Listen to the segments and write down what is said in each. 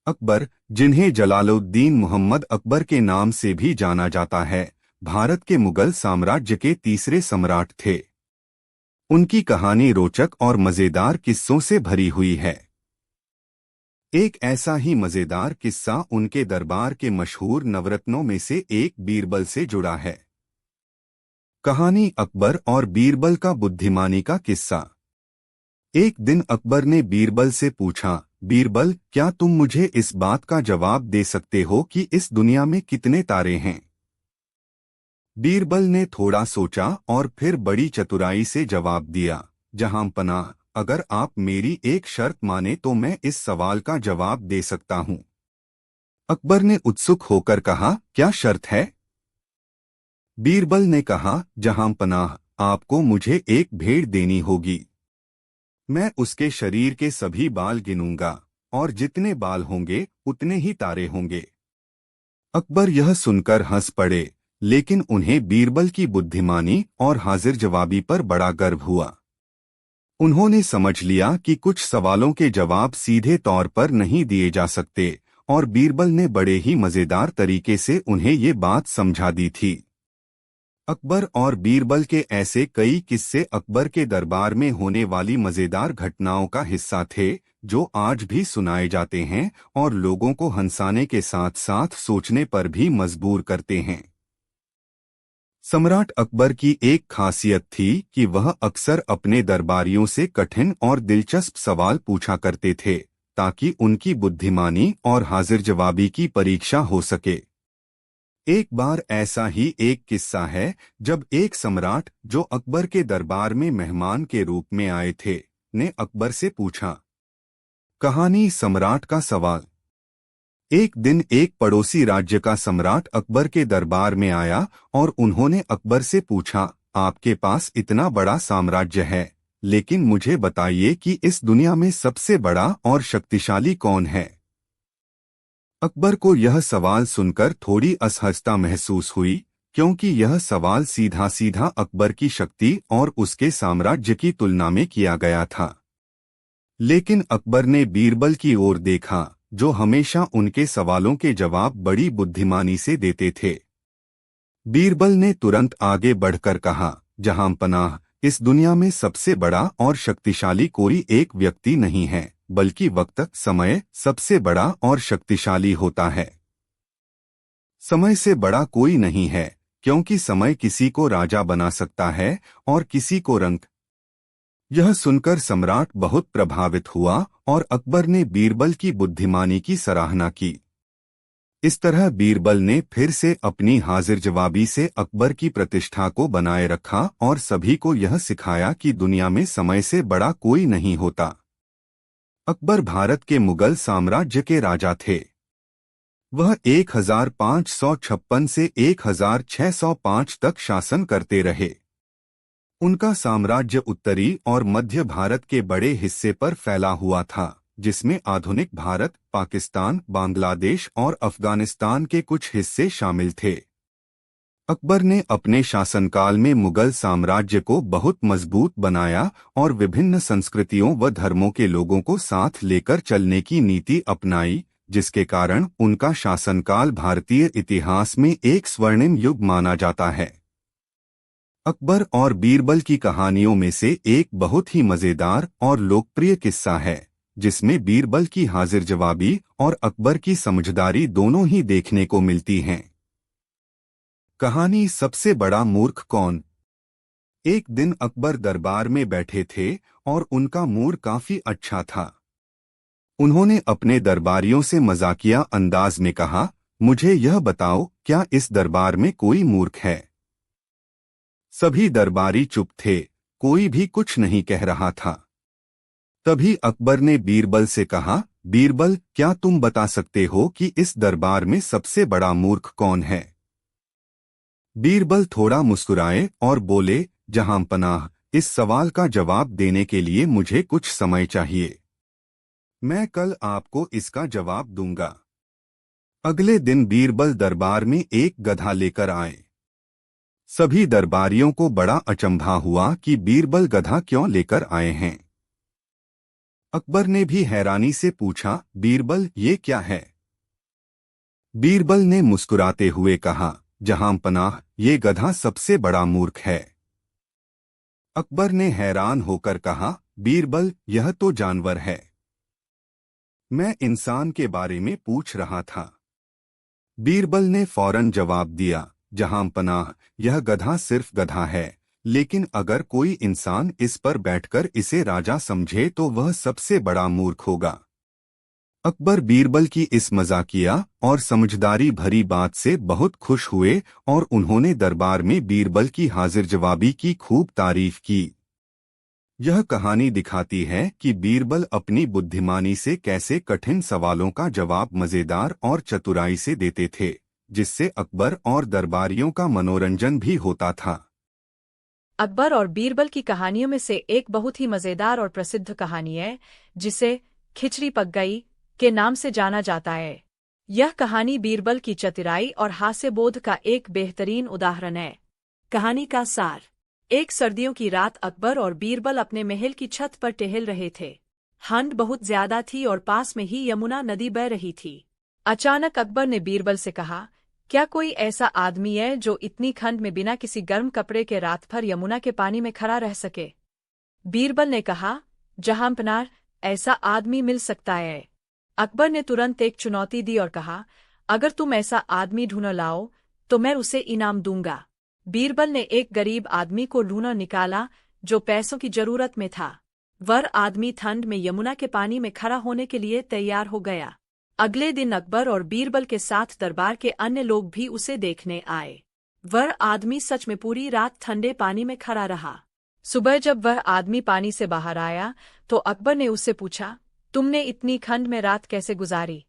अकबर, जिन्हें जलालुद्दीन मोहम्मद अकबर के नाम से भी जाना जाता है, भारत के मुगल साम्राज्य के तीसरे सम्राट थे। उनकी कहानी रोचक और मजेदार किस्सों से भरी हुई है। एक ऐसा ही मजेदार किस्सा उनके दरबार के मशहूर नवरत्नों में से एक बीरबल से जुड़ा है। कहानी अकबर और बीरबल का बुद्धिमानी का किस्सा। एक दिन अकबर ने बीरबल से पूछा, बीरबल, क्या तुम मुझे इस बात का जवाब दे सकते हो कि इस दुनिया में कितने तारे हैं? बीरबल ने थोड़ा सोचा और फिर बड़ी चतुराई से जवाब दिया, जहां पनाह, अगर आप मेरी एक शर्त माने तो मैं इस सवाल का जवाब दे सकता हूं। अकबर ने उत्सुक होकर कहा, क्या शर्त है? बीरबल ने कहा, जहां पनाह, आपको मुझे एक भेड़ देनी होगी। मैं उसके शरीर के सभी बाल गिनूंगा, और जितने बाल होंगे उतने ही तारे होंगे। अकबर यह सुनकर हंस पड़े, लेकिन उन्हें बीरबल की बुद्धिमानी और हाजिर जवाबी पर बड़ा गर्व हुआ। उन्होंने समझ लिया कि कुछ सवालों के जवाब सीधे तौर पर नहीं दिए जा सकते, और बीरबल ने बड़े ही मजेदार तरीके से उन्हें ये बात समझा दी थी। अकबर और बीरबल के ऐसे कई किस्से अकबर के दरबार में होने वाली मजेदार घटनाओं का हिस्सा थे, जो आज भी सुनाए जाते हैं और लोगों को हंसाने के साथ साथ सोचने पर भी मजबूर करते हैं। सम्राट अकबर की एक खासियत थी कि वह अक्सर अपने दरबारियों से कठिन और दिलचस्प सवाल पूछा करते थे, ताकि उनकी बुद्धिमानी और हाजिर जवाबी की परीक्षा हो सके। एक बार ऐसा ही एक किस्सा है, जब एक सम्राट जो अकबर के दरबार में मेहमान के रूप में आए थे, ने अकबर से पूछा। कहानी सम्राट का सवाल। एक दिन एक पड़ोसी राज्य का सम्राट अकबर के दरबार में आया और उन्होंने अकबर से पूछा, आपके पास इतना बड़ा साम्राज्य है, लेकिन मुझे बताइए कि इस दुनिया में सबसे बड़ा और शक्तिशाली कौन है? अकबर को यह सवाल सुनकर थोड़ी असहजता महसूस हुई, क्योंकि यह सवाल सीधा सीधा अकबर की शक्ति और उसके साम्राज्य की तुलना में किया गया था। लेकिन अकबर ने बीरबल की ओर देखा, जो हमेशा उनके सवालों के जवाब बड़ी बुद्धिमानी से देते थे। बीरबल ने तुरंत आगे बढ़कर कहा, जहां पनाह, इस दुनिया में सबसे बड़ा और शक्तिशाली कोई एक व्यक्ति नहीं है, बल्कि वक्त समय सबसे बड़ा और शक्तिशाली होता है। समय से बड़ा कोई नहीं है, क्योंकि समय किसी को राजा बना सकता है और किसी को रंक। यह सुनकर सम्राट बहुत प्रभावित हुआ और अकबर ने बीरबल की बुद्धिमानी की सराहना की। इस तरह बीरबल ने फिर से अपनी हाजिर जवाबी से अकबर की प्रतिष्ठा को बनाए रखा और सभी को यह सिखाया कि दुनिया में समय से बड़ा कोई नहीं होता। अकबर भारत के मुगल साम्राज्य के राजा थे। वह 1556 से 1605 तक शासन करते रहे। उनका साम्राज्य उत्तरी और मध्य भारत के बड़े हिस्से पर फैला हुआ था, जिसमें आधुनिक भारत, पाकिस्तान, बांग्लादेश और अफगानिस्तान के कुछ हिस्से शामिल थे। अकबर ने अपने शासनकाल में मुगल साम्राज्य को बहुत मजबूत बनाया और विभिन्न संस्कृतियों व धर्मों के लोगों को साथ लेकर चलने की नीति अपनाई, जिसके कारण उनका शासनकाल भारतीय इतिहास में एक स्वर्णिम युग माना जाता है। अकबर और बीरबल की कहानियों में से एक बहुत ही मजेदार और लोकप्रिय किस्सा है, जिसमें बीरबल की हाजिर जवाबी और अकबर की समझदारी दोनों ही देखने को मिलती हैं। कहानी सबसे बड़ा मूर्ख कौन। एक दिन अकबर दरबार में बैठे थे और उनका मूड काफी अच्छा था। उन्होंने अपने दरबारियों से मजाकिया अंदाज में कहा, मुझे यह बताओ, क्या इस दरबार में कोई मूर्ख है? सभी दरबारी चुप थे, कोई भी कुछ नहीं कह रहा था। तभी अकबर ने बीरबल से कहा, बीरबल, क्या तुम बता सकते हो कि इस दरबार में सबसे बड़ा मूर्ख कौन है? बीरबल थोड़ा मुस्कुराए और बोले, जहां पनाह, इस सवाल का जवाब देने के लिए मुझे कुछ समय चाहिए। मैं कल आपको इसका जवाब दूंगा। अगले दिन बीरबल दरबार में एक गधा लेकर आए। सभी दरबारियों को बड़ा अचंभा हुआ कि बीरबल गधा क्यों लेकर आए हैं। अकबर ने भी हैरानी से पूछा, बीरबल ये क्या है? बीरबल ने मुस्कुराते हुए कहा, जहांपनाह ये गधा सबसे बड़ा मूर्ख है। अकबर ने हैरान होकर कहा, बीरबल यह तो जानवर है। मैं इंसान के बारे में पूछ रहा था। बीरबल ने फौरन जवाब दिया, जहांपनाह यह गधा सिर्फ गधा है, लेकिन अगर कोई इंसान इस पर बैठकर इसे राजा समझे तो वह सबसे बड़ा मूर्ख होगा। अकबर बीरबल की इस मजाकिया और समझदारी भरी बात से बहुत खुश हुए और उन्होंने दरबार में बीरबल की हाजिर जवाबी की खूब तारीफ की। यह कहानी दिखाती है कि बीरबल अपनी बुद्धिमानी से कैसे कठिन सवालों का जवाब मजेदार और चतुराई से देते थे, जिससे अकबर और दरबारियों का मनोरंजन भी होता था। अकबर और बीरबल की कहानियों में से एक बहुत ही मजेदार और प्रसिद्ध कहानी है, जिसे खिचड़ी पक गई के नाम से जाना जाता है। यह कहानी बीरबल की चतुराई और हास्यबोध का एक बेहतरीन उदाहरण है। कहानी का सार। एक सर्दियों की रात अकबर और बीरबल अपने महल की छत पर टहल रहे थे। ठंड बहुत ज्यादा थी और पास में ही यमुना नदी बह रही थी। अचानक अकबर ने बीरबल से कहा, क्या कोई ऐसा आदमी है जो इतनी ठंड में बिना किसी गर्म कपड़े के रात भर यमुना के पानी में खड़ा रह सके? बीरबल ने कहा, जहांपनाह ऐसा आदमी मिल सकता है। अकबर ने तुरंत एक चुनौती दी और कहा, अगर तुम ऐसा आदमी ढूंढ लाओ तो मैं उसे इनाम दूंगा। बीरबल ने एक गरीब आदमी को ढूंढ निकाला जो पैसों की जरूरत में था। वह आदमी ठंड में यमुना के पानी में खड़ा होने के लिए तैयार हो गया। अगले दिन अकबर और बीरबल के साथ दरबार के अन्य लोग भी उसे देखने आए। वह आदमी सच में पूरी रात ठंडे पानी में खड़ा रहा। सुबह जब वह आदमी पानी से बाहर आया तो अकबर ने उससे पूछा, तुमने इतनी ठंड में रात कैसे गुजारी?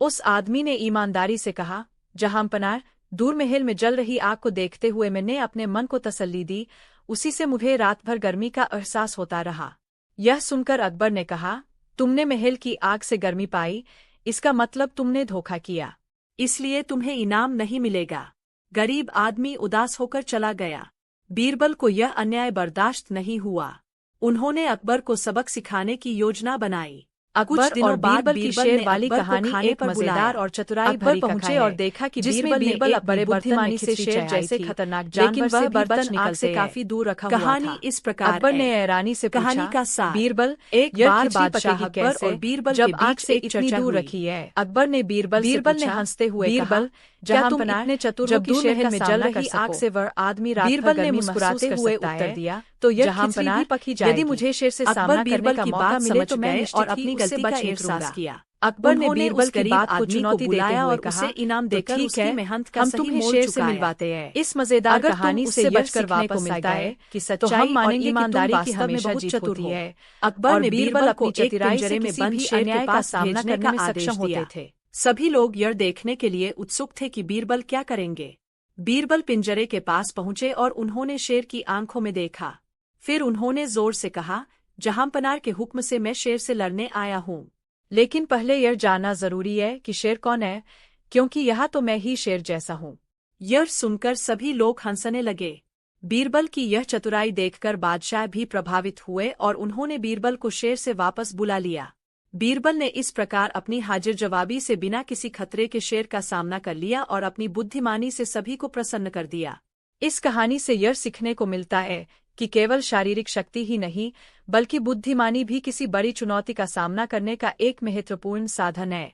उस आदमी ने ईमानदारी से कहा, जहांपनाह दूर महल में जल रही आग को देखते हुए मैंने अपने मन को तसल्ली दी, उसी से मुझे रात भर गर्मी का एहसास होता रहा। यह सुनकर अकबर ने कहा, तुमने महल की आग से गर्मी पाई, इसका मतलब तुमने धोखा किया, इसलिए तुम्हें इनाम नहीं मिलेगा। गरीब आदमी उदास होकर चला गया। बीरबल को यह अन्याय बर्दाश्त नहीं हुआ। उन्होंने अकबर को सबक सिखाने की योजना बनाई। कुछ दिनों बाद बीरबल की शेर वाली कहानी एक मजेदार और चतुराई भरी पहुंचे और देखा कि बीरबल एक बड़े बुद्धिमानी से शेर जैसे खतरनाक जानवर से बर्तन आग से काफी दूर रखा हुआ था। कहानी इस प्रकार अकबर ने हैरानी से कहानी का सार। बीरबल एक बार बादशाह अकबर और बीरबल जब आग से इतनी दूर रखी है। अकबर ने बीरबल ने हंसते हुए बीरबल जहां तुम इतने चतुर हो कि शहर में जल रही आग से वह आदमी रात बीरबल ने मुस्कुराते हुए उत्तर दिया, तो यह खिचड़ी भी पकी जाएगी। यदि मुझे शेर से सामना करने का मौका मिले तो मैं और अपनी गलती का एहसास किया। अकबर ने बीरबल की बात को चुनौती बुलाया और उसे इनाम देकर उसकी मेहनत का सही मोल शेर से मिलवाते हैं। इस मजेदार कहानी से बचकर वापस मिलता है कि सच्चाई और ईमानदारी की हमेशा जीत होती है। अकबर ने बीरबल अपनी चतुराई से में बंद शेर के पास सामना करने में सक्षम होते थे। सभी लोग यह देखने के लिए उत्सुक थे कि बीरबल क्या करेंगे। बीरबल पिंजरे के पास पहुंचे और उन्होंने शेर की आंखों में देखा। फिर उन्होंने जोर से कहा, जहांपनाह के हुक्म से मैं शेर से लड़ने आया हूँ, लेकिन पहले यह जानना जरूरी है कि शेर कौन है, क्योंकि यहाँ तो मैं ही शेर जैसा हूँ। यह सुनकर सभी लोग हंसने लगे। बीरबल की यह चतुराई देखकर बादशाह भी प्रभावित हुए और उन्होंने बीरबल को शेर से वापस बुला लिया। बीरबल ने इस प्रकार अपनी हाजिर जवाबी से बिना किसी खतरे के शेर का सामना कर लिया और अपनी बुद्धिमानी से सभी को प्रसन्न कर दिया। इस कहानी से यह सीखने को मिलता है कि केवल शारीरिक शक्ति ही नहीं, बल्कि बुद्धिमानी भी किसी बड़ी चुनौती का सामना करने का एक महत्वपूर्ण साधन है।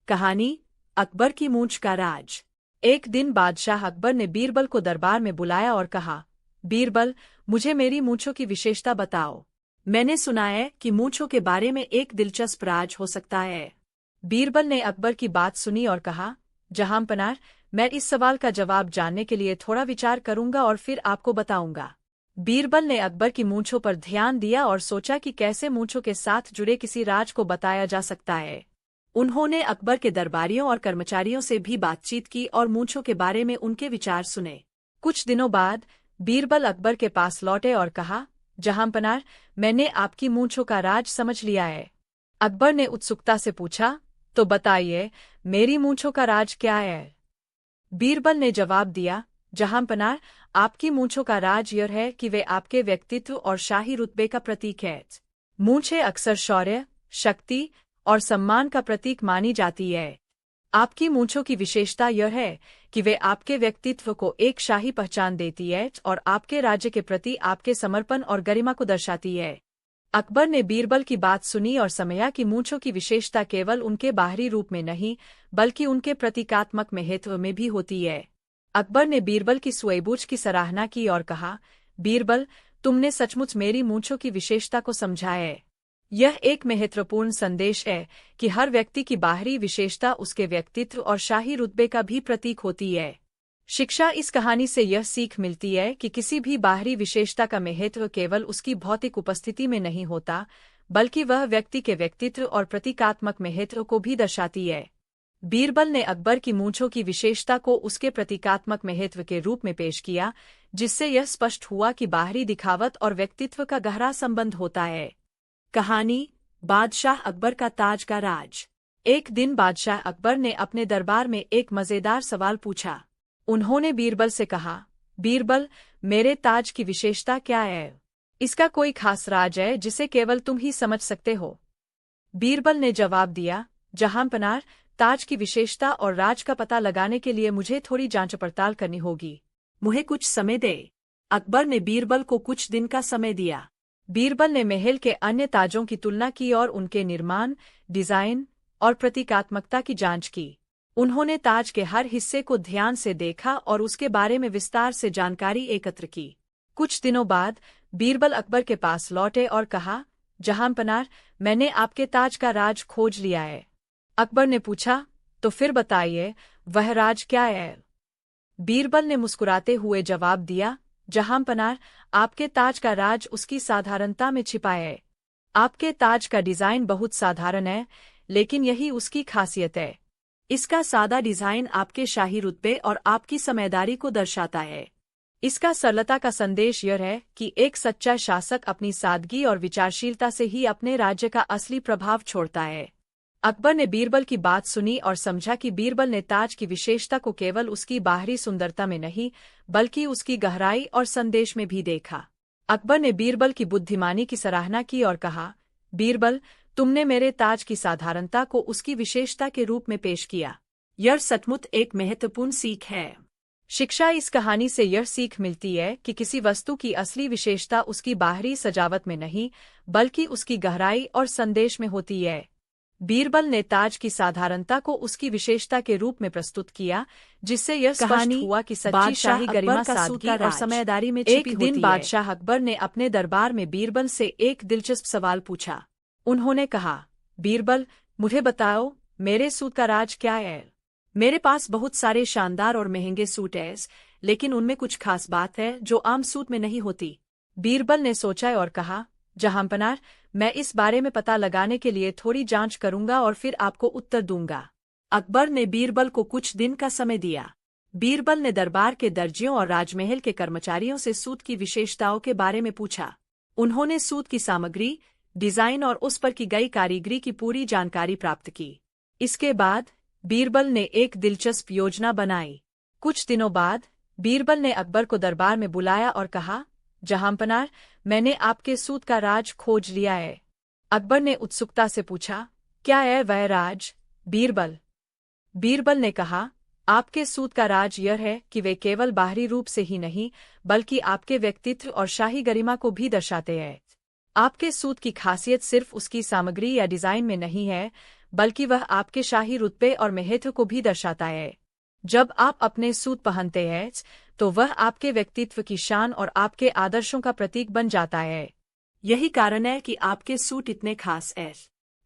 कहानी अकबर की मूंछ का राज। एक दिन बादशाह अकबर ने बीरबल को दरबार में बुलाया और कहा, बीरबल, मुझे मेरी मूंछों की विशेषता बताओ। मैंने सुना है कि मूंछों के बारे में एक दिलचस्प राज हो सकता है। बीरबल ने अकबर की बात सुनी और कहा, जहांपनाह, मैं इस सवाल का जवाब जानने के लिए थोड़ा विचार करूंगा और फिर आपको बताऊंगा। बीरबल ने अकबर की मूंछों पर ध्यान दिया और सोचा कि कैसे मूंछों के साथ जुड़े किसी राज को बताया जा सकता है। उन्होंने अकबर के दरबारियों और कर्मचारियों से भी बातचीत की और मूंछों के बारे में उनके विचार सुने। कुछ दिनों बाद बीरबल अकबर के पास लौटे और कहा, जहांपनाह, मैंने आपकी मूंछों का राज समझ लिया है। अकबर ने उत्सुकता से पूछा, तो बताइए, मेरी मूंछों का राज क्या है? बीरबल ने जवाब दिया, जहांपनाह, आपकी मूंछों का राज यह है कि वे आपके व्यक्तित्व और शाही रुतबे का प्रतीक है। मूंछें अक्सर शौर्य, शक्ति और सम्मान का प्रतीक मानी जाती है। आपकी मूंछों की विशेषता यह है कि वे आपके व्यक्तित्व को एक शाही पहचान देती है और आपके राज्य के प्रति आपके समर्पण और गरिमा को दर्शाती है। अकबर ने बीरबल की बात सुनी और समझा कि मूंछों की विशेषता केवल उनके बाहरी रूप में नहीं, बल्कि उनके प्रतीकात्मक महत्व में भी होती है। अकबर ने बीरबल की सूझबूझ की सराहना की और कहा, बीरबल, तुमने सचमुच मेरी मूंछों की विशेषता को समझा है। यह एक महत्वपूर्ण संदेश है कि हर व्यक्ति की बाहरी विशेषता उसके व्यक्तित्व और शाही रुतबे का भी प्रतीक होती है। शिक्षा इस कहानी से यह सीख मिलती है कि किसी भी बाहरी विशेषता का महत्व केवल उसकी भौतिक उपस्थिति में नहीं होता, बल्कि वह व्यक्ति के व्यक्तित्व और प्रतीकात्मक महत्व को भी दर्शाती है। बीरबल ने अकबर की मूंछों की विशेषता को उसके प्रतीकात्मक महत्व के रूप में पेश किया, जिससे यह स्पष्ट हुआ कि बाहरी दिखावट और व्यक्तित्व का गहरा संबंध होता है। कहानी बादशाह अकबर का ताज का राज। एक दिन बादशाह अकबर ने अपने दरबार में एक मजेदार सवाल पूछा। उन्होंने बीरबल से कहा, बीरबल, मेरे ताज की विशेषता क्या है? इसका कोई खास राज है जिसे केवल तुम ही समझ सकते हो? बीरबल ने जवाब दिया, जहांपनार, ताज की विशेषता और राज का पता लगाने के लिए मुझे थोड़ी जांच पड़ताल करनी होगी। मुझे कुछ समय दे। अकबर ने बीरबल को कुछ दिन का समय दिया। बीरबल ने महल के अन्य ताजों की तुलना की और उनके निर्माण, डिजाइन और प्रतीकात्मकता की जांच की। उन्होंने ताज के हर हिस्से को ध्यान से देखा और उसके बारे में विस्तार से जानकारी एकत्र की। कुछ दिनों बाद बीरबल अकबर के पास लौटे और कहा, जहांपनार, मैंने आपके ताज का राज खोज लिया है। अकबर ने पूछा, तो फिर बताइए, वह राज क्या है? बीरबल ने मुस्कुराते हुए जवाब दिया, जहांपनार, आपके ताज का राज उसकी साधारणता में छिपा है। आपके ताज का डिजाइन बहुत साधारण है, लेकिन यही उसकी खासियत है। इसका सादा डिजाइन आपके शाही रुतबे और आपकी समझदारी को दर्शाता है। इसका सरलता का संदेश यह है कि एक सच्चा शासक अपनी सादगी और विचारशीलता से ही अपने राज्य का असली प्रभाव छोड़ता है। अकबर ने बीरबल की बात सुनी और समझा कि बीरबल ने ताज की विशेषता को केवल उसकी बाहरी सुंदरता में नहीं, बल्कि उसकी गहराई और संदेश में भी देखा। अकबर ने बीरबल की बुद्धिमानी की सराहना की और कहा, बीरबल, तुमने मेरे ताज की साधारणता को उसकी विशेषता के रूप में पेश किया। यह सचमुच एक महत्वपूर्ण सीख है। शिक्षा इस कहानी से यह सीख मिलती है कि किसी वस्तु की असली विशेषता उसकी बाहरी सजावट में नहीं, बल्कि उसकी गहराई और संदेश में होती है। बीरबल ने ताज की साधारणता को उसकी विशेषता के रूप में प्रस्तुत किया, जिससे यह स्पष्ट हुआ कि सच्ची शाही गरिमा सादगी और समझदारी में छिपी होती है। एक दिन बादशाह अकबर ने अपने दरबार में बीरबल से एक दिलचस्प सवाल पूछा। उन्होंने कहा, बीरबल, मुझे बताओ, मेरे सूट का राज क्या है? मेरे पास बहुत सारे शानदार और महंगे सूट हैं, लेकिन उनमें कुछ खास बात है जो आम सूट में नहीं होती। बीरबल ने सोचा और कहा, जहांपनार, मैं इस बारे में पता लगाने के लिए थोड़ी जांच करूंगा और फिर आपको उत्तर दूंगा। अकबर ने बीरबल को कुछ दिन का समय दिया। बीरबल ने दरबार के दर्जियों और राजमहल के कर्मचारियों से सूट की विशेषताओं के बारे में पूछा। उन्होंने सूट की सामग्री, डिजाइन और उस पर की गई कारीगरी की पूरी जानकारी प्राप्त की। इसके बाद बीरबल ने एक दिलचस्प योजना बनाई। कुछ दिनों बाद बीरबल ने अकबर को दरबार में बुलाया और कहा, जहांपनार, मैंने आपके सूट का राज खोज लिया है। अकबर ने उत्सुकता से पूछा, क्या है वह राज, बीरबल? बीरबल ने कहा, आपके सूट का राज यह है कि वे केवल बाहरी रूप से ही नहीं, बल्कि आपके व्यक्तित्व और शाही गरिमा को भी दर्शाते हैं। आपके सूट की खासियत सिर्फ उसकी सामग्री या डिजाइन में नहीं है, बल्कि वह आपके शाही रुतबे और महत्व को भी दर्शाता है। जब आप अपने सूट पहनते हैं, तो वह आपके व्यक्तित्व की शान और आपके आदर्शों का प्रतीक बन जाता है। यही कारण है कि आपके सूट इतने खास हैं।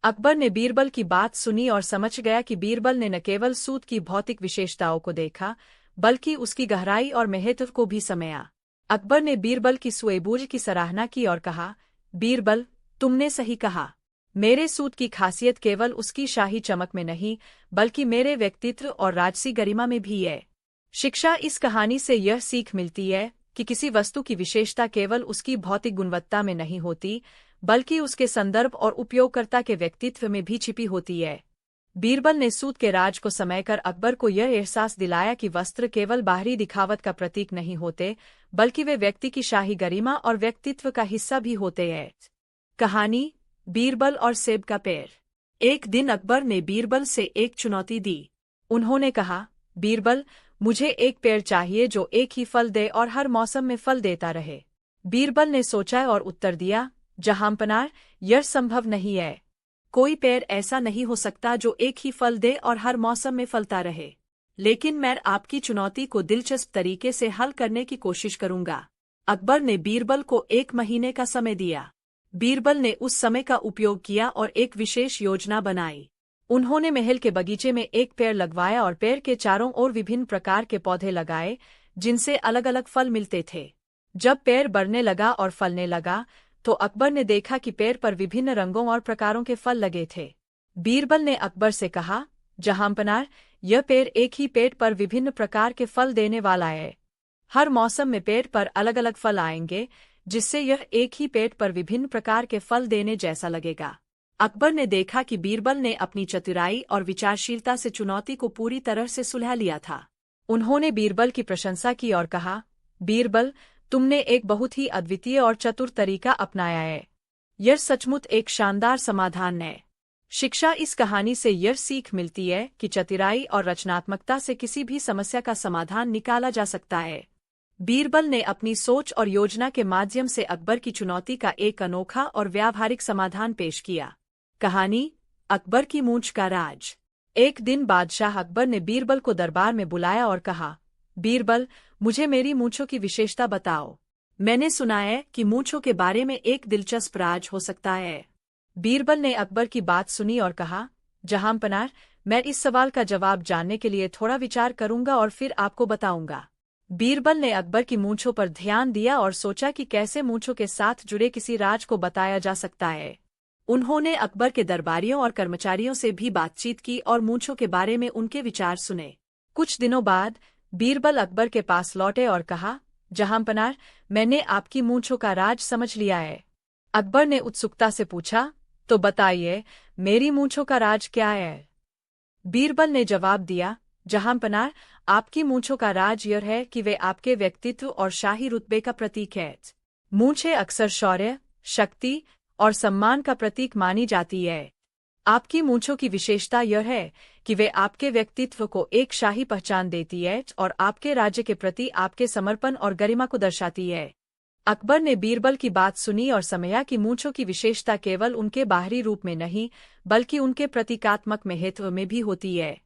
अकबर ने बीरबल की बात सुनी और समझ गया कि बीरबल ने न केवल सूट की भौतिक विशेषताओं को देखा, बल्कि उसकी गहराई और महत्व को भी समझा। अकबर ने बीरबल की सूझबूझ की सराहना की और कहा, बीरबल, तुमने सही कहा। मेरे सूट की खासियत केवल उसकी शाही चमक में नहीं, बल्कि मेरे व्यक्तित्व और राजसी गरिमा में भी है। शिक्षा इस कहानी से यह सीख मिलती है कि किसी वस्तु की विशेषता केवल उसकी भौतिक गुणवत्ता में नहीं होती, बल्कि उसके संदर्भ और उपयोगकर्ता के व्यक्तित्व में भी छिपी होती है। बीरबल ने सूत के राज को समयकर अकबर को यह एहसास दिलाया कि वस्त्र केवल बाहरी दिखावट का प्रतीक नहीं होते, बल्कि वे व्यक्ति की शाही गरिमा और व्यक्तित्व का हिस्सा भी होते हैं। कहानी बीरबल और सेब का पेड़। एक दिन अकबर ने बीरबल से एक चुनौती दी। उन्होंने कहा, बीरबल, मुझे एक पेड़ चाहिए जो एक ही फल दे और हर मौसम में फल देता रहे। बीरबल ने सोचा और उत्तर दिया, जहांपनाह, यह संभव नहीं है। कोई पेड़ ऐसा नहीं हो सकता जो एक ही फल दे और हर मौसम में फलता रहे। लेकिन मैं आपकी चुनौती को दिलचस्प तरीके से हल करने की कोशिश करूंगा। अकबर ने बीरबल को 1 महीने का समय दिया। बीरबल ने उस समय का उपयोग किया और एक विशेष योजना बनाई। उन्होंने महल के बगीचे में एक पेड़ लगवाया और पेड़ के चारों ओर विभिन्न प्रकार के पौधे लगाए, जिनसे अलग अलग फल मिलते थे। जब पेड़ बढ़ने लगा और फलने लगा, तो अकबर ने देखा कि पेड़ पर विभिन्न रंगों और प्रकारों के फल लगे थे। बीरबल ने अकबर से कहा, जहांपनाह, यह पेड़ एक ही पेड़ पर विभिन्न प्रकार के फल देने वाला है। हर मौसम में पेड़ पर अलग अलग फल आएंगे, जिससे यह एक ही पेड़ पर विभिन्न प्रकार के फल देने जैसा लगेगा। अकबर ने देखा कि बीरबल ने अपनी चतुराई और विचारशीलता से चुनौती को पूरी तरह से सुलझा लिया था। उन्होंने बीरबल की प्रशंसा की और कहा, बीरबल, तुमने एक बहुत ही अद्वितीय और चतुर तरीका अपनाया है। यह सचमुच एक शानदार समाधान है। शिक्षा इस कहानी से यह सीख मिलती है कि चतुराई और रचनात्मकता से किसी भी समस्या का समाधान निकाला जा सकता है। बीरबल ने अपनी सोच और योजना के माध्यम से अकबर की चुनौती का एक अनोखा और व्यावहारिक समाधान पेश किया। कहानी अकबर की मूंछ का राज। एक दिन बादशाह अकबर ने बीरबल को दरबार में बुलाया और कहा, बीरबल, मुझे मेरी मूंछों की विशेषता बताओ। मैंने सुना है कि मूंछों के बारे में एक दिलचस्प राज हो सकता है। बीरबल ने अकबर की बात सुनी और कहा, जहांपनाह, मैं इस सवाल का जवाब जानने के लिए थोड़ा विचार करूंगा और फिर आपको बताऊंगा। बीरबल ने अकबर की मूंछों पर ध्यान दिया और सोचा कि कैसे मूंछों के साथ जुड़े किसी राज को बताया जा सकता है। उन्होंने अकबर के दरबारियों और कर्मचारियों से भी बातचीत की और मूंछों के बारे में उनके विचार सुने। कुछ दिनों बाद बीरबल अकबर के पास लौटे और कहा, जहांपनाह, मैंने आपकी मूंछों का राज समझ लिया है। अकबर ने उत्सुकता से पूछा, तो बताइए, मेरी मूंछों का राज क्या है? बीरबल ने जवाब दिया, जहांपनाह, आपकी मूंछों का राज यह है कि वे आपके व्यक्तित्व और शाही रुतबे का प्रतीक है। मूंछें अक्सर शौर्य, शक्ति और सम्मान का प्रतीक मानी जाती है। आपकी मूंछों की विशेषता यह है कि वे आपके व्यक्तित्व को एक शाही पहचान देती है और आपके राज्य के प्रति आपके समर्पण और गरिमा को दर्शाती है। अकबर ने बीरबल की बात सुनी और समझा कि मूंछों की विशेषता केवल उनके बाहरी रूप में नहीं, बल्कि उनके प्रतीकात्मक महत्व में भी होती है।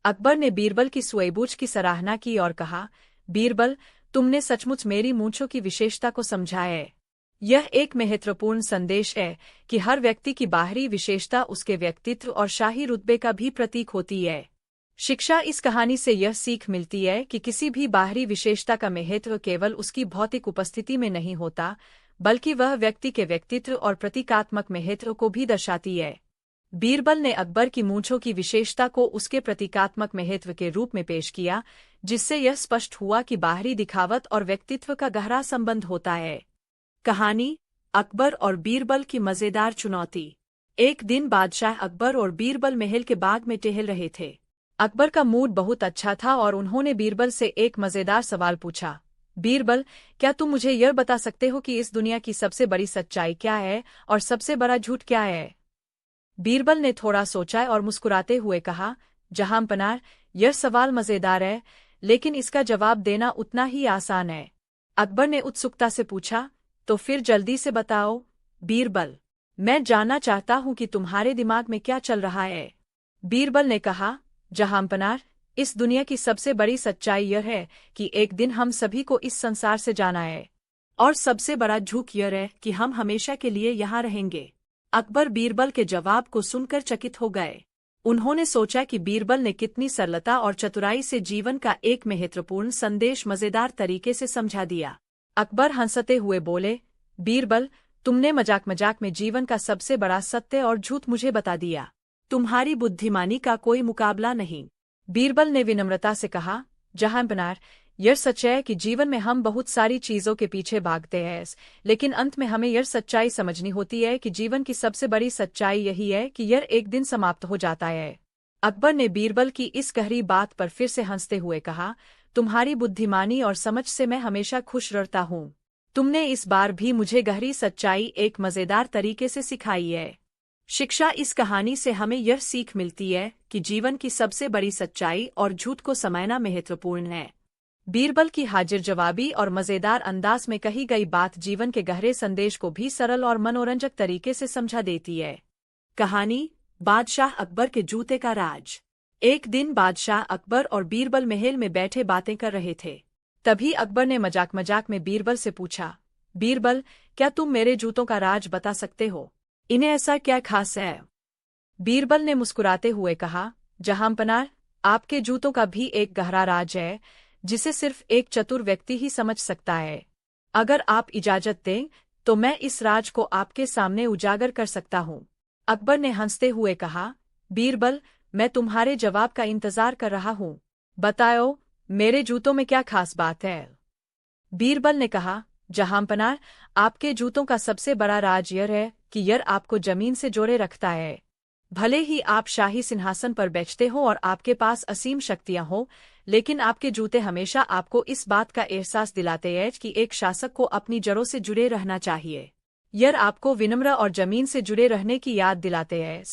अकबर ने बीरबल की सूझबूझ की सराहना की और कहा, बीरबल, तुमने सचमुच मेरी मूंछों की विशेषता को समझा है। यह एक महत्वपूर्ण संदेश है कि हर व्यक्ति की बाहरी विशेषता उसके व्यक्तित्व और शाही रुतबे का भी प्रतीक होती है। शिक्षा इस कहानी से यह सीख मिलती है कि किसी भी बाहरी विशेषता का महत्व केवल उसकी भौतिक उपस्थिति में नहीं होता, बल्कि वह व्यक्ति के व्यक्तित्व और प्रतीकात्मक महत्व को भी दर्शाती है। बीरबल ने अकबर की मूंछों की विशेषता को उसके प्रतीकात्मक महत्व के रूप में पेश किया, जिससे यह स्पष्ट हुआ कि बाहरी दिखावट और व्यक्तित्व का गहरा संबंध होता है। कहानी अकबर और बीरबल की मजेदार चुनौती। एक दिन बादशाह अकबर और बीरबल महल के बाग में टहल रहे थे। अकबर का मूड बहुत अच्छा था और उन्होंने बीरबल से एक मजेदार सवाल पूछा, बीरबल, क्या तुम मुझे यह बता सकते हो कि इस दुनिया की सबसे बड़ी सच्चाई क्या है और सबसे बड़ा झूठ क्या है? बीरबल ने थोड़ा सोचा और मुस्कुराते हुए कहा, जहांपनाह, यह सवाल मजेदार है, लेकिन इसका जवाब देना उतना ही आसान है। अकबर ने उत्सुकता से पूछा, तो फिर जल्दी से बताओ बीरबल, मैं जानना चाहता हूं कि तुम्हारे दिमाग में क्या चल रहा है। बीरबल ने कहा, जहांपनाह, इस दुनिया की सबसे बड़ी सच्चाई यह है कि एक दिन हम सभी को इस संसार से जाना है, और सबसे बड़ा झूठ यह है कि हम हमेशा के लिए यहाँ रहेंगे। अकबर बीरबल के जवाब को सुनकर चकित हो गए। उन्होंने सोचा कि बीरबल ने कितनी सरलता और चतुराई से जीवन का एक महत्वपूर्ण संदेश मजेदार तरीके से समझा दिया। अकबर हंसते हुए बोले, बीरबल, तुमने मजाक मजाक में जीवन का सबसे बड़ा सत्य और झूठ मुझे बता दिया। तुम्हारी बुद्धिमानी का कोई मुकाबला नहीं। बीरबल ने विनम्रता से कहा, जहांपनाह, यह सच है कि जीवन में हम बहुत सारी चीजों के पीछे भागते हैं, लेकिन अंत में हमें यह सच्चाई समझनी होती है कि जीवन की सबसे बड़ी सच्चाई यही है कि यह एक दिन समाप्त हो जाता है। अकबर ने बीरबल की इस गहरी बात पर फिर से हंसते हुए कहा, तुम्हारी बुद्धिमानी और समझ से मैं हमेशा खुश रहता हूँ। तुमने इस बार भी मुझे गहरी सच्चाई एक मजेदार तरीके से सिखाई है। शिक्षा इस कहानी से हमें यह सीख मिलती है कि जीवन की सबसे बड़ी सच्चाई और झूठ को समझना महत्वपूर्ण है। बीरबल की हाजिर जवाबी और मजेदार अंदाज में कही गई बात जीवन के गहरे संदेश को भी सरल और मनोरंजक तरीके से समझा देती है। कहानी बादशाह अकबर के जूते का राज। एक दिन बादशाह अकबर और बीरबल महल में बैठे बातें कर रहे थे। तभी अकबर ने मजाक मजाक में बीरबल से पूछा, बीरबल, क्या तुम मेरे जूतों का राज बता सकते हो? इन्हें ऐसा क्या खास है? बीरबल ने मुस्कुराते हुए कहा, जहांपनाह, आपके जूतों का भी एक गहरा राज है जिसे सिर्फ एक चतुर व्यक्ति ही समझ सकता है। अगर आप इजाजत दें तो मैं इस राज को आपके सामने उजागर कर सकता हूँ। अकबर ने हंसते हुए कहा, बीरबल, मैं तुम्हारे जवाब का इंतजार कर रहा हूँ। बताओ, मेरे जूतों में क्या खास बात है? बीरबल ने कहा, जहांपनाह, आपके जूतों का सबसे बड़ा राज यह है कि यह आपको जमीन से जोड़े रखता है। भले ही आप शाही सिंहासन पर बैठते हो और आपके पास असीम शक्तियां हो, लेकिन आपके जूते हमेशा आपको इस बात का एहसास दिलाते हैं कि एक शासक को अपनी जड़ों से जुड़े रहना चाहिए। यह आपको विनम्र और जमीन से जुड़े रहने की याद दिलाते हैं,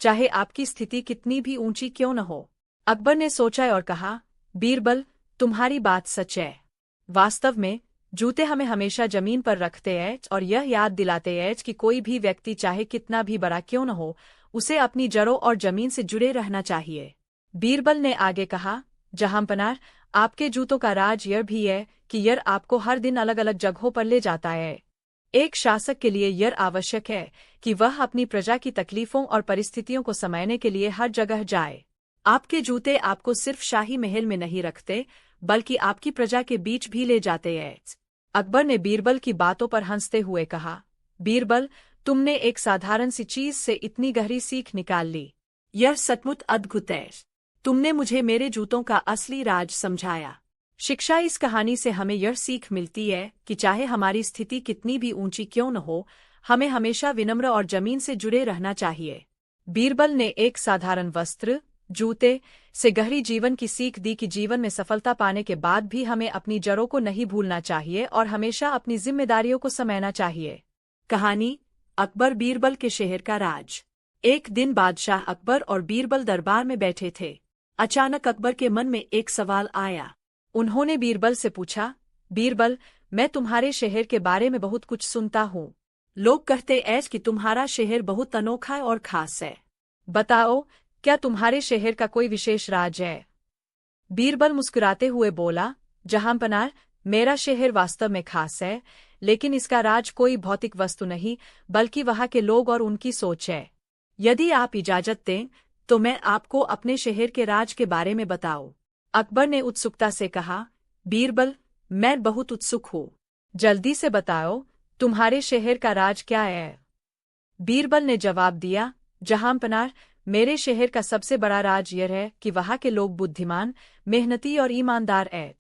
चाहे आपकी स्थिति कितनी भी ऊंची क्यों न हो। अकबर ने सोचा और कहा, बीरबल, तुम्हारी बात सच है। वास्तव में जूते हमें हमेशा जमीन पर रखते हैं और यह याद दिलाते हैं कि कोई भी व्यक्ति चाहे कितना भी बड़ा क्यों न हो, उसे अपनी जड़ों और जमीन से जुड़े रहना चाहिए। बीरबल ने आगे कहा, जहांपनाह, आपके जूतों का राज यह भी है कि यह आपको हर दिन अलग अलग जगहों पर ले जाता है। एक शासक के लिए यह आवश्यक है कि वह अपनी प्रजा की तकलीफों और परिस्थितियों को समझने के लिए हर जगह जाए। आपके जूते आपको सिर्फ शाही महल में नहीं रखते, बल्कि आपकी प्रजा के बीच भी ले जाते हैं। अकबर ने बीरबल की बातों पर हंसते हुए कहा, बीरबल, तुमने एक साधारण सी चीज से इतनी गहरी सीख निकाल ली। यह सचमुच अद्भुत है। तुमने मुझे मेरे जूतों का असली राज समझाया। शिक्षा इस कहानी से हमें यह सीख मिलती है कि चाहे हमारी स्थिति कितनी भी ऊंची क्यों न हो, हमें हमेशा विनम्र और जमीन से जुड़े रहना चाहिए। बीरबल ने एक साधारण वस्त्र, जूते से गहरी जीवन की सीख दी कि जीवन में सफलता पाने के बाद भी हमें अपनी जड़ों को नहीं भूलना चाहिए और हमेशा अपनी जिम्मेदारियों को समझना चाहिए। कहानी अकबर बीरबल के शहर का राज। एक दिन बादशाह अकबर और बीरबल दरबार में बैठे थे। अचानक अकबर के मन में एक सवाल आया। उन्होंने बीरबल से पूछा, बीरबल, मैं तुम्हारे शहर के बारे में बहुत कुछ सुनता हूँ। लोग कहते हैं कि तुम्हारा शहर बहुत अनोखा और खास है। बताओ, क्या तुम्हारे शहर का कोई विशेष राज है? बीरबल मुस्कुराते हुए बोला, जहांपनाह, मेरा शहर वास्तव में खास है, लेकिन इसका राज कोई भौतिक वस्तु नहीं, बल्कि वहाँ के लोग और उनकी सोच है। यदि आप इजाजत दें तो मैं आपको अपने शहर के राज के बारे में बताऊं। अकबर ने उत्सुकता से कहा, बीरबल, मैं बहुत उत्सुक हूँ। जल्दी से बताओ, तुम्हारे शहर का राज क्या है? बीरबल ने जवाब दिया, जहांपनाह, मेरे शहर का सबसे बड़ा राज यह है कि वहाँ के लोग बुद्धिमान, मेहनती और ईमानदार हैं।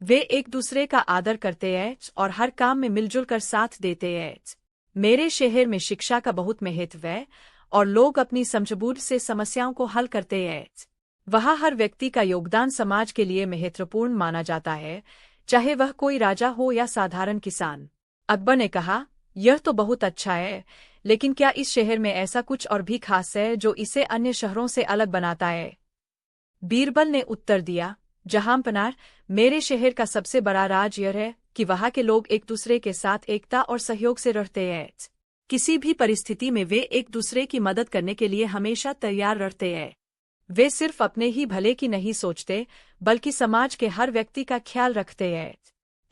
वे एक दूसरे का आदर करते हैं और हर काम में मिलजुल कर साथ देते हैं। मेरे शहर में शिक्षा का बहुत महत्व है और लोग अपनी समझबूझ से समस्याओं को हल करते हैं। वहाँ हर व्यक्ति का योगदान समाज के लिए महत्वपूर्ण माना जाता है, चाहे वह कोई राजा हो या साधारण किसान। अकबर ने कहा, यह तो बहुत अच्छा है, लेकिन क्या इस शहर में ऐसा कुछ और भी खास है जो इसे अन्य शहरों से अलग बनाता है? बीरबल ने उत्तर दिया, जहांपनाह, मेरे शहर का सबसे बड़ा राज यह है कि वहाँ के लोग एक दूसरे के साथ एकता और सहयोग से रहते हैं। किसी भी परिस्थिति में वे एक दूसरे की मदद करने के लिए हमेशा तैयार रहते हैं। वे सिर्फ अपने ही भले की नहीं सोचते, बल्कि समाज के हर व्यक्ति का ख्याल रखते हैं।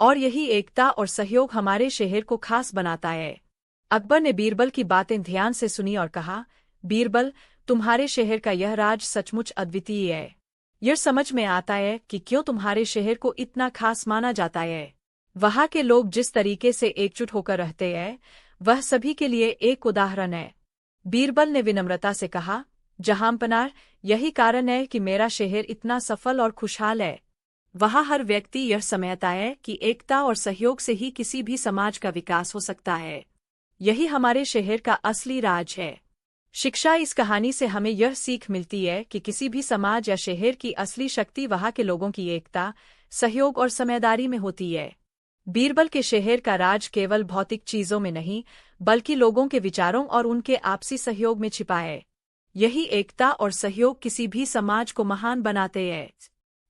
और यही एकता और सहयोग हमारे शहर को खास बनाता है। अकबर ने बीरबल की बातें ध्यान से सुनी और कहा, बीरबल, तुम्हारे शहर का यह राज सचमुच अद्वितीय है। यह समझ में आता है कि क्यों तुम्हारे शहर को इतना खास माना जाता है। वहाँ के लोग जिस तरीके से एकजुट होकर रहते हैं, वह सभी के लिए एक उदाहरण है। बीरबल ने विनम्रता से कहा, जहांपनाह, यही कारण है कि मेरा शहर इतना सफल और खुशहाल है। वहाँ हर व्यक्ति यह समझता है कि एकता और सहयोग से ही किसी भी समाज का विकास हो सकता है। यही हमारे शहर का असली राज है। शिक्षा इस कहानी से हमें यह सीख मिलती है कि किसी भी समाज या शहर की असली शक्ति वहाँ के लोगों की एकता, सहयोग और समझदारी में होती है। बीरबल के शहर का राज केवल भौतिक चीजों में नहीं, बल्कि लोगों के विचारों और उनके आपसी सहयोग में छिपा है। यही एकता और सहयोग किसी भी समाज को महान बनाते हैं।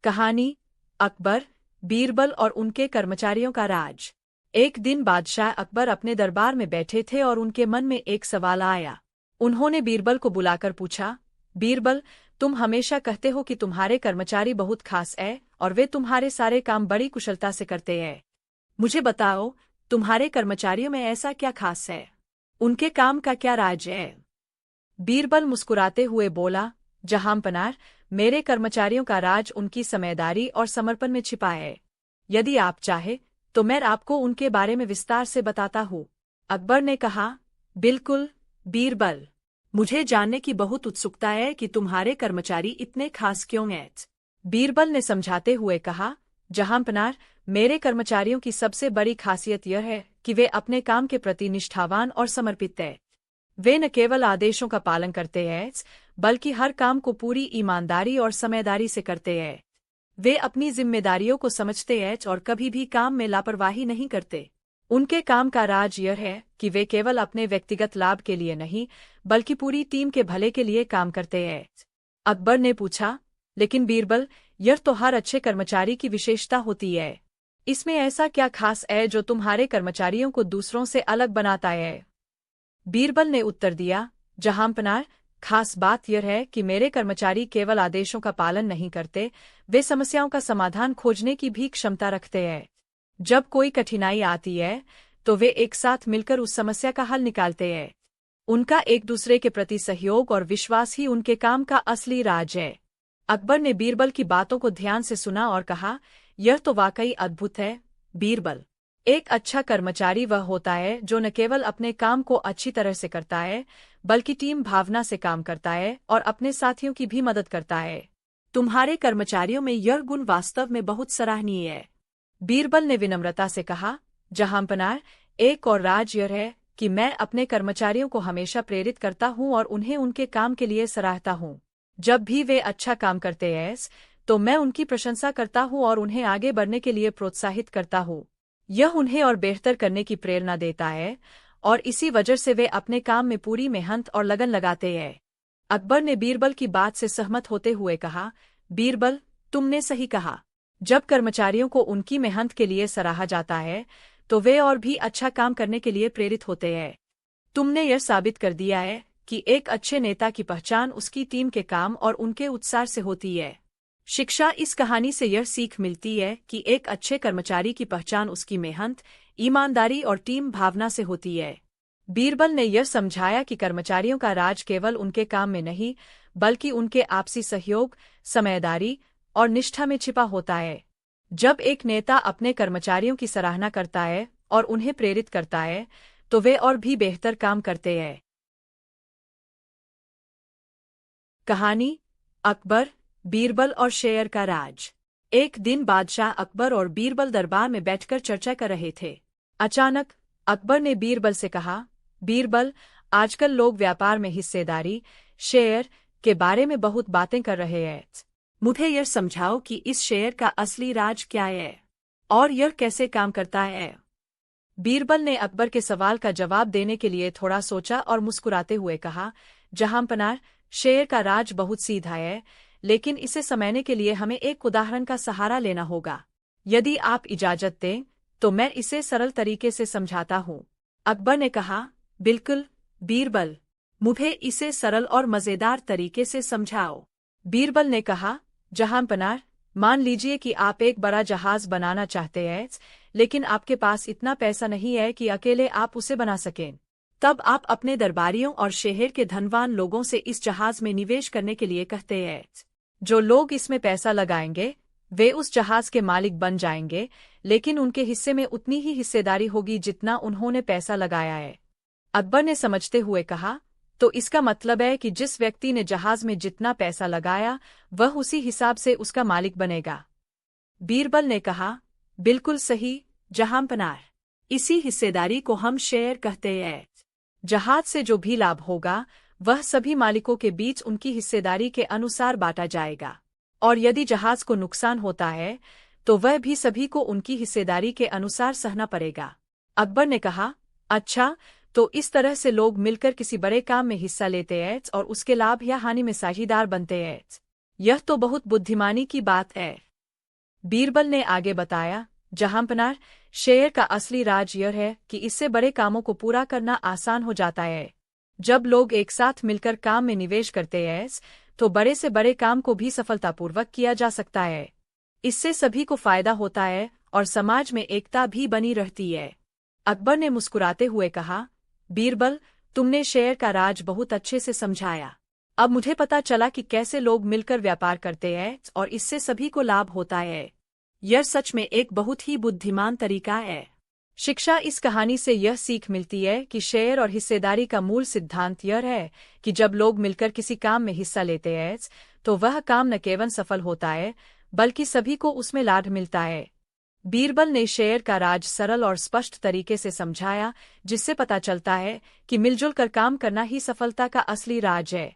कहानी अकबर, बीरबल और उनके कर्मचारियों का राज। एक दिन बादशाह अकबर अपने दरबार में बैठे थे और उनके मन में एक सवाल आया। उन्होंने बीरबल को बुलाकर पूछा, बीरबल, तुम हमेशा कहते हो कि तुम्हारे कर्मचारी बहुत खास है और वे तुम्हारे सारे काम बड़ी कुशलता से करते हैं। मुझे बताओ, तुम्हारे कर्मचारियों में ऐसा क्या खास है? उनके काम का क्या राज है? बीरबल मुस्कुराते हुए बोला, जहांपनार, मेरे कर्मचारियों का राज उनकी समझदारी और समर्पण में छिपा है। यदि आप चाहे तो मैं आपको उनके बारे में विस्तार से बताता हूँ। अकबर ने कहा, बिल्कुल बीरबल, मुझे जानने की बहुत उत्सुकता है कि तुम्हारे कर्मचारी इतने खास क्यों हैं। बीरबल ने समझाते हुए कहा, जहांपनार, मेरे कर्मचारियों की सबसे बड़ी खासियत यह है कि वे अपने काम के प्रति निष्ठावान और समर्पित हैं। वे न केवल आदेशों का पालन करते हैं, बल्कि हर काम को पूरी ईमानदारी और समझदारी से करते हैं। वे अपनी जिम्मेदारियों को समझते हैं और कभी भी काम में लापरवाही नहीं करते। उनके काम का राज यह है कि वे केवल अपने व्यक्तिगत लाभ के लिए नहीं, बल्कि पूरी टीम के भले के लिए काम करते हैं। अकबर ने पूछा, लेकिन बीरबल, यह तो हर अच्छे कर्मचारी की विशेषता होती है। इसमें ऐसा क्या खास है जो तुम्हारे कर्मचारियों को दूसरों से अलग बनाता है? बीरबल ने उत्तर दिया, जहांपनार, खास बात यह है कि मेरे कर्मचारी केवल आदेशों का पालन नहीं करते, वे समस्याओं का समाधान खोजने की भी क्षमता रखते हैं। जब कोई कठिनाई आती है तो वे एक साथ मिलकर उस समस्या का हल निकालते हैं। उनका एक दूसरे के प्रति सहयोग और विश्वास ही उनके काम का असली राज है। अकबर ने बीरबल की बातों को ध्यान से सुना और कहा, यह तो वाकई अद्भुत है बीरबल। एक अच्छा कर्मचारी वह होता है जो न केवल अपने काम को अच्छी तरह से करता है, बल्कि टीम भावना से काम करता है और अपने साथियों की भी मदद करता है। तुम्हारे कर्मचारियों में यह गुण वास्तव में बहुत सराहनीय है। बीरबल ने विनम्रता से कहा, जहांपनार, एक और राज यह है कि मैं अपने कर्मचारियों को हमेशा प्रेरित करता हूँ और उन्हें उनके काम के लिए सराहता हूँ। जब भी वे अच्छा काम करते हैं तो मैं उनकी प्रशंसा करता हूँ और उन्हें आगे बढ़ने के लिए प्रोत्साहित करता हूँ। यह उन्हें और बेहतर करने की प्रेरणा देता है और इसी वजह से वे अपने काम में पूरी मेहनत और लगन लगाते हैं। अकबर ने बीरबल की बात से सहमत होते हुए कहा, बीरबल, तुमने सही कहा। जब कर्मचारियों को उनकी मेहनत के लिए सराहा जाता है तो वे और भी अच्छा काम करने के लिए प्रेरित होते हैं। तुमने यह साबित कर दिया है कि एक अच्छे नेता की पहचान उसकी टीम के काम और उनके उत्साह से होती है। शिक्षा इस कहानी से यह सीख मिलती है कि एक अच्छे कर्मचारी की पहचान उसकी मेहनत, ईमानदारी और टीम भावना से होती है। बीरबल ने यह समझाया कि कर्मचारियों का राज केवल उनके काम में नहीं, बल्कि उनके आपसी सहयोग, समझदारी और निष्ठा में छिपा होता है। जब एक नेता अपने कर्मचारियों की सराहना करता है और उन्हें प्रेरित करता है, तो वे और भी बेहतर काम करते हैं। कहानी अकबर, बीरबल और शेर का राज। एक दिन बादशाह अकबर और बीरबल दरबार में बैठकर चर्चा कर रहे थे। अचानक अकबर ने बीरबल से कहा, बीरबल, आजकल लोग व्यापार में हिस्सेदारी, शेयर के बारे में बहुत बातें कर रहे हैं। मुझे यह समझाओ कि इस शेयर का असली राज क्या है और यह कैसे काम करता है। बीरबल ने अकबर के सवाल का जवाब देने के लिए थोड़ा सोचा और मुस्कुराते हुए कहा, जहांपनार, शेयर का राज बहुत सीधा है, लेकिन इसे समझने के लिए हमें एक उदाहरण का सहारा लेना होगा। यदि आप इजाजत दें तो मैं इसे सरल तरीके से समझाता हूँ। अकबर ने कहा, बिल्कुल बीरबल, मुझे इसे सरल और मज़ेदार तरीके से समझाओ। बीरबल ने कहा, जहांपनार, मान लीजिए कि आप एक बड़ा जहाज बनाना चाहते हैं, लेकिन आपके पास इतना पैसा नहीं है कि अकेले आप उसे बना सकें। तब आप अपने दरबारियों और शहर के धनवान लोगों से इस जहाज में निवेश करने के लिए कहते हैं। जो लोग इसमें पैसा लगाएंगे वे उस जहाज के मालिक बन जाएंगे, लेकिन उनके हिस्से में उतनी ही हिस्सेदारी होगी जितना उन्होंने पैसा लगाया है। अकबर ने समझते हुए कहा, तो इसका मतलब है कि जिस व्यक्ति ने जहाज में जितना पैसा लगाया वह उसी हिसाब से उसका मालिक बनेगा। बीरबल ने कहा, बिल्कुल सही जहांपनार, इसी हिस्सेदारी को हम शेयर कहते हैं। जहाज से जो भी लाभ होगा वह सभी मालिकों के बीच उनकी हिस्सेदारी के अनुसार बांटा जाएगा, और यदि जहाज को नुकसान होता है तो वह भी सभी को उनकी हिस्सेदारी के अनुसार सहना पड़ेगा। अकबर ने कहा, अच्छा, तो इस तरह से लोग मिलकर किसी बड़े काम में हिस्सा लेते हैं और उसके लाभ या हानि में साझीदार बनते हैं। यह तो बहुत बुद्धिमानी की बात है। बीरबल ने आगे बताया, जहांपनाह, शेर का असली राज यह है कि इससे बड़े कामों को पूरा करना आसान हो जाता है। जब लोग एक साथ मिलकर काम में निवेश करते हैं तो बड़े से बड़े काम को भी सफलतापूर्वक किया जा सकता है। इससे सभी को फायदा होता है और समाज में एकता भी बनी रहती है। अकबर ने मुस्कुराते हुए कहा, बीरबल, तुमने शेर का राज बहुत अच्छे से समझाया। अब मुझे पता चला कि कैसे लोग मिलकर व्यापार करते हैं और इससे सभी को लाभ होता है। यह सच में एक बहुत ही बुद्धिमान तरीका है। शिक्षा, इस कहानी से यह सीख मिलती है कि शेयर और हिस्सेदारी का मूल सिद्धांत यह है कि जब लोग मिलकर किसी काम में हिस्सा लेते हैं तो वह काम न केवल सफल होता है बल्कि सभी को उसमें लाभ मिलता है। बीरबल ने शेर का राज सरल और स्पष्ट तरीके से समझाया, जिससे पता चलता है कि मिलजुल कर काम करना ही सफलता का असली राज है।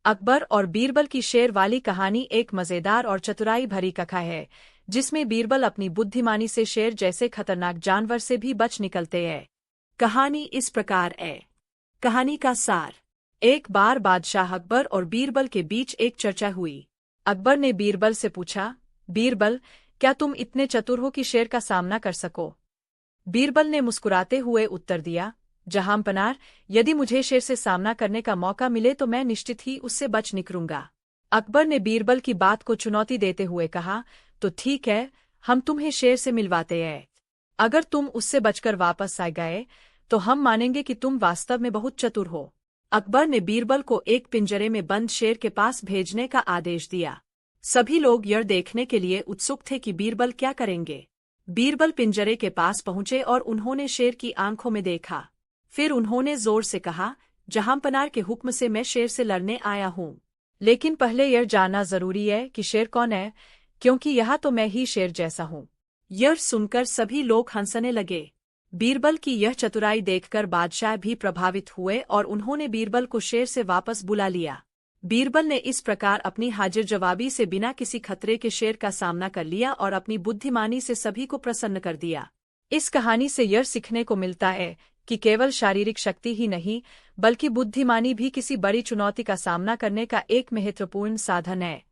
अकबर और बीरबल की शेर वाली कहानी एक मजेदार और चतुराई भरी कथा है, जिसमें बीरबल अपनी बुद्धिमानी से शेर जैसे खतरनाक जानवर से भी बच निकलते हैं। कहानी इस प्रकार है। कहानी का सार। एक बार बादशाह अकबर और बीरबल के बीच एक चर्चा हुई। अकबर ने बीरबल से पूछा, बीरबल, क्या तुम इतने चतुर हो कि शेर का सामना कर सको? बीरबल ने मुस्कुराते हुए उत्तर दिया, जहांपनाह, यदि मुझे शेर से सामना करने का मौका मिले तो मैं निश्चित ही उससे बच निकलूंगा। अकबर ने बीरबल की बात को चुनौती देते हुए कहा, तो ठीक है, हम तुम्हें शेर से मिलवाते हैं। अगर तुम उससे बचकर वापस आ गए तो हम मानेंगे कि तुम वास्तव में बहुत चतुर हो। अकबर ने बीरबल को एक पिंजरे में बंद शेर के पास भेजने का आदेश दिया। सभी लोग यह देखने के लिए उत्सुक थे कि बीरबल क्या करेंगे। बीरबल पिंजरे के पास पहुंचे और उन्होंने शेर की आंखों में देखा। फिर उन्होंने जोर से कहा, जहांपनाह के हुक्म से मैं शेर से लड़ने आया हूँ। लेकिन पहले यह जानना जरूरी है कि शेर कौन है, क्योंकि यहाँ तो मैं ही शेर जैसा हूँ। यह सुनकर सभी लोग हंसने लगे। बीरबल की यह चतुराई देखकर बादशाह भी प्रभावित हुए और उन्होंने बीरबल को शेर से वापस बुला लिया। बीरबल ने इस प्रकार अपनी हाजिर जवाबी से बिना किसी खतरे के शेर का सामना कर लिया और अपनी बुद्धिमानी से सभी को प्रसन्न कर दिया। इस कहानी से यह सीखने को मिलता है कि केवल शारीरिक शक्ति ही नहीं बल्कि बुद्धिमानी भी किसी बड़ी चुनौती का सामना करने का एक महत्वपूर्ण साधन है।